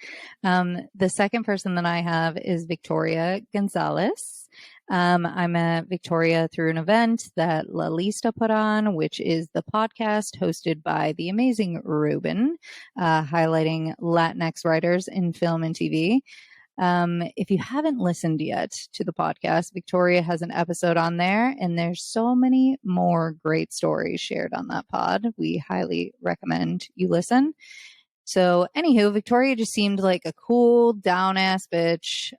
The second person that I have is Victoria Gonzalez. I met Victoria through an event that La Lista put on, which is the podcast hosted by the amazing Ruben, highlighting Latinx writers in film and TV. If you haven't listened yet to the podcast, Victoria has an episode on there, and there's so many more great stories shared on that pod. We highly recommend you listen. So anywho, Victoria just seemed like a cool, down-ass bitch.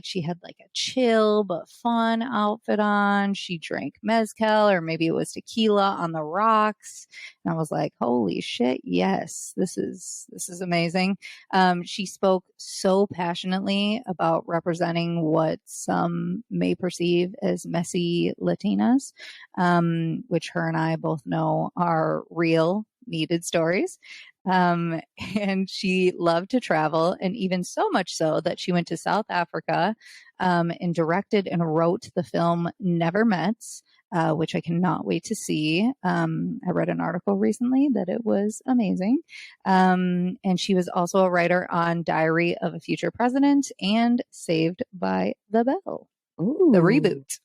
She had a chill but fun outfit on. She drank mezcal, or maybe it was tequila on the rocks. And I was like, holy shit, yes, this is amazing. She spoke so passionately about representing what some may perceive as messy Latinas, which her and I both know are real, needed stories. And she loved to travel, and even so much so that she went to South Africa and directed and wrote the film Never Mets, which I cannot wait to see. I read an article recently that it was amazing. And she was also a writer on Diary of a Future President and Saved by the Bell. Ooh. The reboot.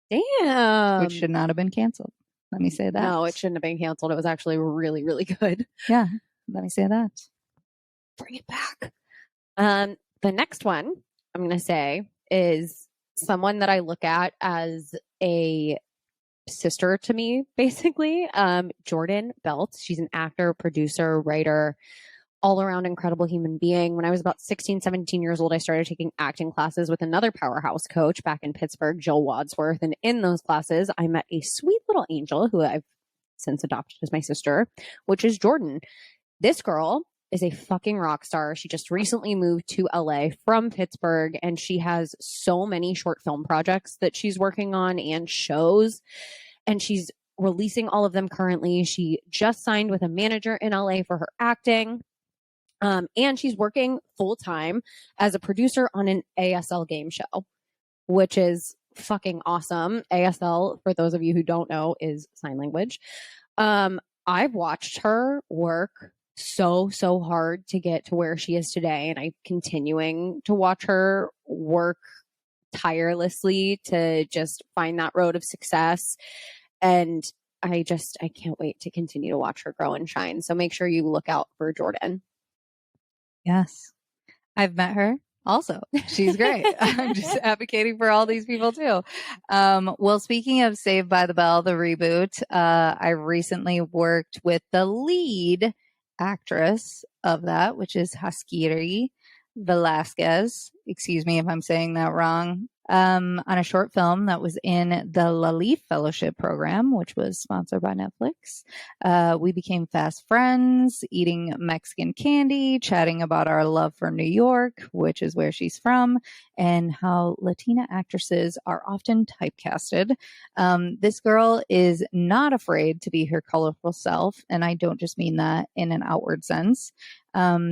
Damn. Which should not have been canceled. Let me say that. No, it shouldn't have been canceled. It was actually really, really good. Yeah. Let me say that. Bring it back. The next one I'm going to say is someone that I look at as a sister to me, basically. Jordan Belt. She's an actor, producer, writer, all around incredible human being. When I was about 16, 17 years old, I started taking acting classes with another powerhouse coach back in Pittsburgh, Jill Wadsworth. And in those classes, I met a sweet little angel who I've since adopted as my sister, which is Jordan. This girl is a fucking rock star. She just recently moved to LA from Pittsburgh, and she has so many short film projects that she's working on and shows, and she's releasing all of them currently. She just signed with a manager in LA for her acting. And she's working full time as a producer on an ASL game show, which is fucking awesome. ASL, for those of you who don't know, is sign language. I've watched her work so hard to get to where she is today, and I'm continuing to watch her work tirelessly to just find that road of success. And I can't wait to continue to watch her grow and shine. So make sure you look out for Jordan. Yes. I've met her also. She's great. I'm just advocating for all these people too. Well, speaking of Saved by the Bell, the reboot, I recently worked with the lead actress of that, which is Haskiri Velasquez. Excuse me if I'm saying that wrong. On a short film that was in the Lalif Fellowship program, which was sponsored by Netflix. We became fast friends, eating Mexican candy, chatting about our love for New York, which is where she's from, and how Latina actresses are often typecasted. This girl is not afraid to be her colorful self, and I don't just mean that in an outward sense.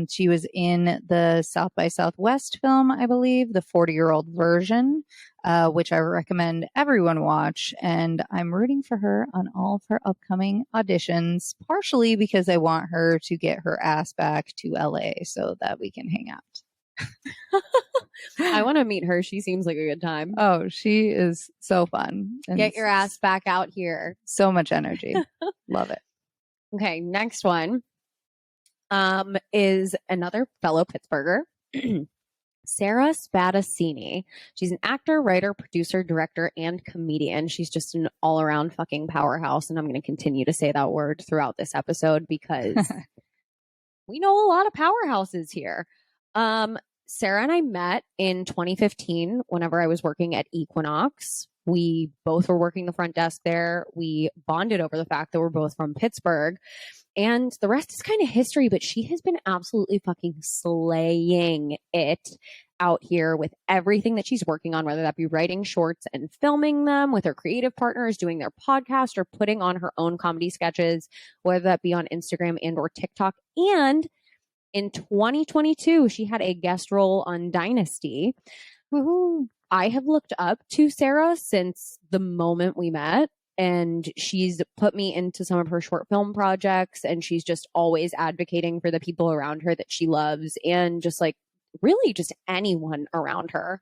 She was in the South by Southwest film, I believe, the 40-year-old version, which I recommend everyone watch. And I'm rooting for her on all of her upcoming auditions, partially because I want her to get her ass back to LA so that we can hang out. I want to meet her. She seems like a good time. Oh, she is so fun. And get your ass back out here. So much energy. Love it. Okay, next one. Is another fellow Pittsburgher, Sarah Spadaccini. She's an actor, writer, producer, director, and comedian. She's just an all-around fucking powerhouse, and I'm going to continue to say that word throughout this episode because we know a lot of powerhouses here. Sarah and I met in 2015 whenever I was working at Equinox. We both were working the front desk there. We bonded over the fact that we're both from Pittsburgh. And the rest is kind of history, but she has been absolutely fucking slaying it out here with everything that she's working on, whether that be writing shorts and filming them with her creative partners, doing their podcast, or putting on her own comedy sketches, whether that be on Instagram and or TikTok. And in 2022, she had a guest role on Dynasty. Woo-hoo. I have looked up to Sarah since the moment we met. And she's put me into some of her short film projects, and she's just always advocating for the people around her that she loves, and just like really just anyone around her.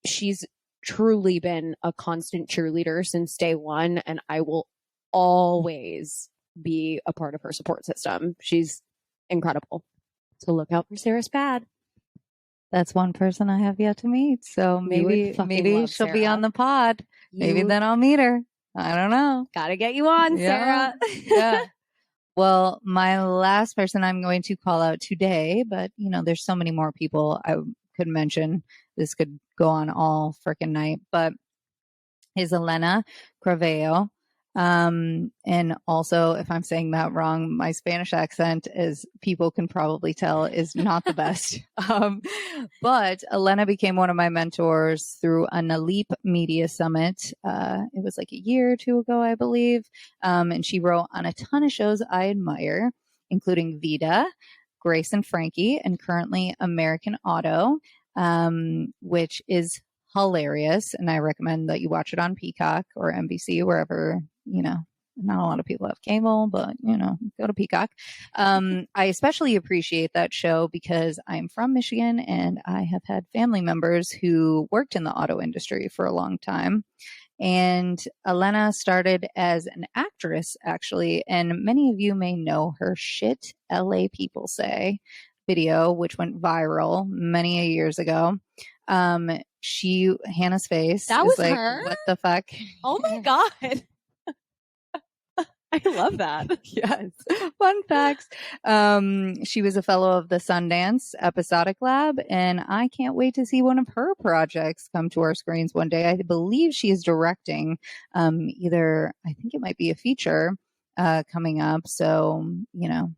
She's truly been a constant cheerleader since day one, and I will always be a part of her support system. She's incredible. So look out for Sarah Spad. That's one person I have yet to meet. So maybe she'll Sarah. Be on the pod. Maybe then I'll meet her. I don't know. Gotta get you on, Sarah. Yeah. Well, my last person I'm going to call out today, but you know, there's so many more people I could mention. This could go on all freaking night, but is Elena Craveo. And also, if I'm saying that wrong, my Spanish accent, as people can probably tell, is not the best. But Elena became one of my mentors through a Naleep Media Summit. It was like a year or two ago, I believe. And she wrote on a ton of shows I admire, including Vida, Grace and Frankie, and currently American Auto, which is hilarious. And I recommend that you watch it on Peacock or NBC, wherever, you know, not a lot of people have cable, but, you know, go to Peacock. I especially appreciate that show because I'm from Michigan and I have had family members who worked in the auto industry for a long time. And Elena started as an actress, actually, and many of you may know her Shit LA People Say video, which went viral many years ago. Hannah's face. That was like, her? What the fuck? Oh my God. I love that. Yes. Fun facts. She was a fellow of the Sundance Episodic Lab, and I can't wait to see one of her projects come to our screens one day. I believe she is directing I think it might be a feature coming up. So, you know,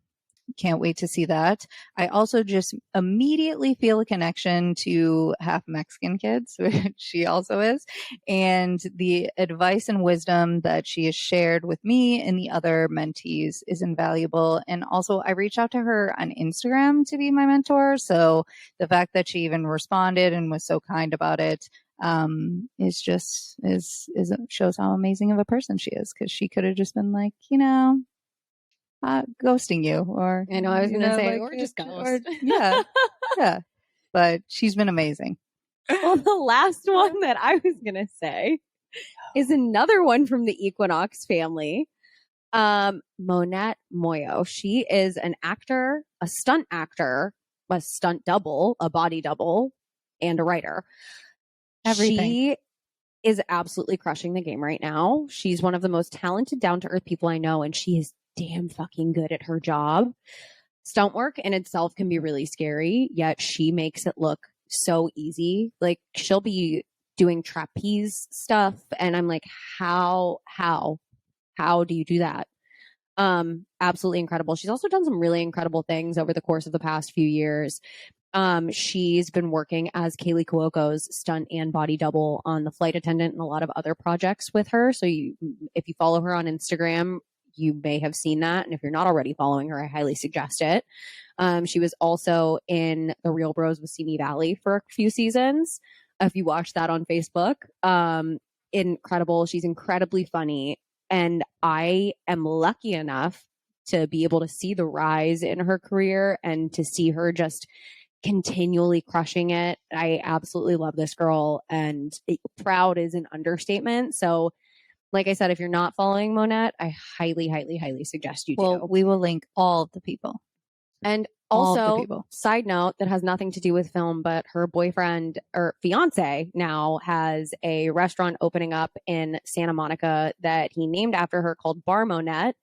can't wait to see that. I also just immediately feel a connection to half Mexican kids, which she also is, and the advice and wisdom that she has shared with me and the other mentees is invaluable. And also, I reached out to her on Instagram to be my mentor. So the fact that she even responded and was so kind about it is just shows how amazing of a person she is, because she could have just been like, ghosting you, or I know I was gonna say, like, or just ghost. or, yeah, but she's been amazing. Well, the last one that I was gonna say is another one from the Equinox family. Monette Moyo. She is an actor, a stunt double, a body double, and a writer. Everything. She is absolutely crushing the game right now. She's one of the most talented, down-to-earth people I know, and she is damn fucking good at her job. Stunt work in itself can be really scary, yet she makes it look so easy. Like, she'll be doing trapeze stuff, and I'm like, how do you do that? Absolutely incredible. She's also done some really incredible things over the course of the past few years. She's been working as Kaylee Cuoco's stunt and body double on The Flight Attendant and a lot of other projects with her. So if you follow her on Instagram, you may have seen that. And if you're not already following her, I highly suggest it. She was also in The Real Bros with Simi Valley for a few seasons. If you watch that on Facebook, incredible. She's incredibly funny. And I am lucky enough to be able to see the rise in her career and to see her just continually crushing it. I absolutely love this girl, and proud is an understatement. So, like I said, if you're not following Monette, I highly, highly, highly suggest you do. Well, we will link all of the people. And All of the also, people. side note that has nothing to do with film, but her boyfriend or fiance now has a restaurant opening up in Santa Monica that he named after her, called Bar Monette.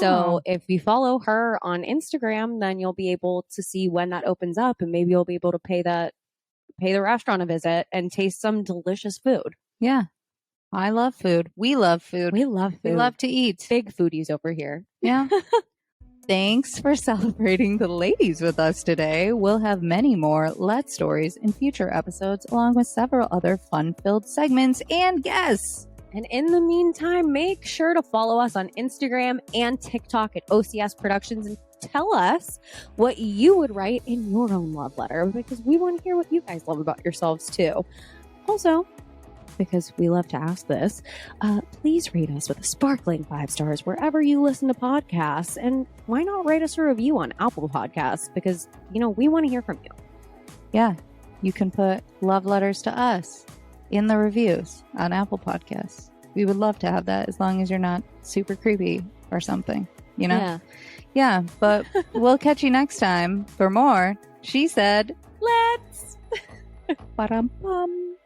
So if you follow her on Instagram, then you'll be able to see when that opens up, and maybe you'll be able to pay the restaurant a visit and taste some delicious food. Yeah. I love food. We love food. We love food. We love to eat. Big foodies over here. Yeah. Thanks for celebrating the ladies with us today. We'll have many more Let's Stories in future episodes, along with several other fun-filled segments and guests. And in the meantime, make sure to follow us on Instagram and TikTok at OCS Productions, and tell us what you would write in your own love letter, because we want to hear what you guys love about yourselves too. Also, because we love to ask this, please rate us with a sparkling 5 stars wherever you listen to podcasts. And why not write us a review on Apple Podcasts? Because, we want to hear from you. Yeah, you can put love letters to us in the reviews on Apple Podcasts. We would love to have that, as long as you're not super creepy or something, Yeah, but we'll catch you next time for more She Said Let's. Ba-dum-bum.